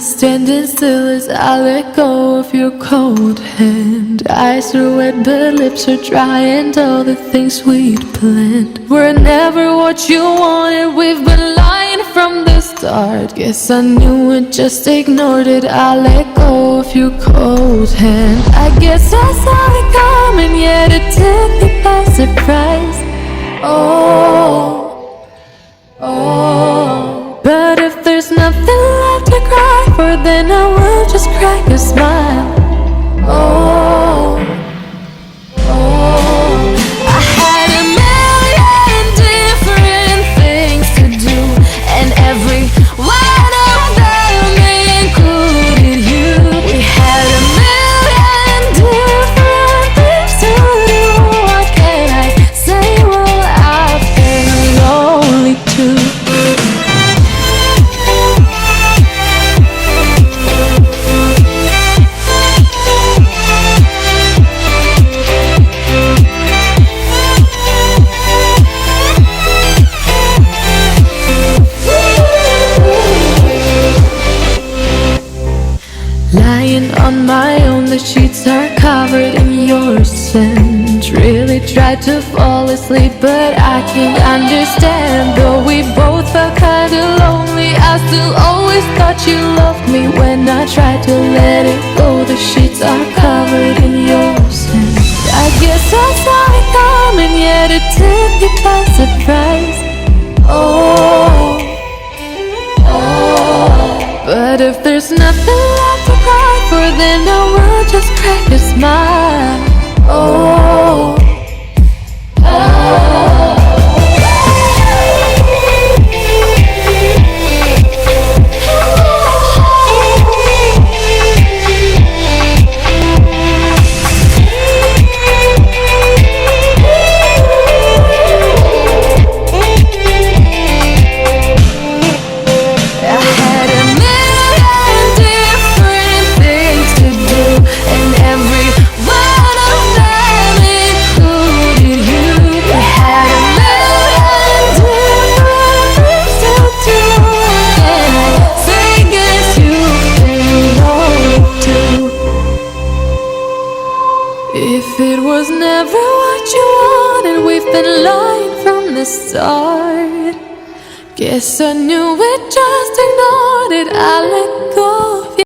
standing still as I let go of your cold hand. Eyes are wet but lips are dry, and all the things we'd planned were never what you wanted. We've been lying from the start. Guess I knew it, just ignored it. I let go of your cold hand. I guess I saw it coming, yet it took me by surprise. Oh, oh. But if there's nothing left to cry for, then I will just crack a smile. Oh, oh. I had a million different things to do, and every one of them included you. We had a million different things to do. What can I say? Well, I've been lonely too. Lying on my own, the sheets are covered in your scent. Really tried to fall asleep, but I can't understand. Though we both felt kinda lonely, I still always thought you loved me. When I tried to let it go, the sheets are covered in your scent. I guess I saw it coming, yet it took me by surprise. Oh, oh. But if there's nothing left to cry for, then I will just crack a smile. Oh, oh. If it was never what you wanted, we've been lying from the start. Guess I knew it, just ignored it. I let go.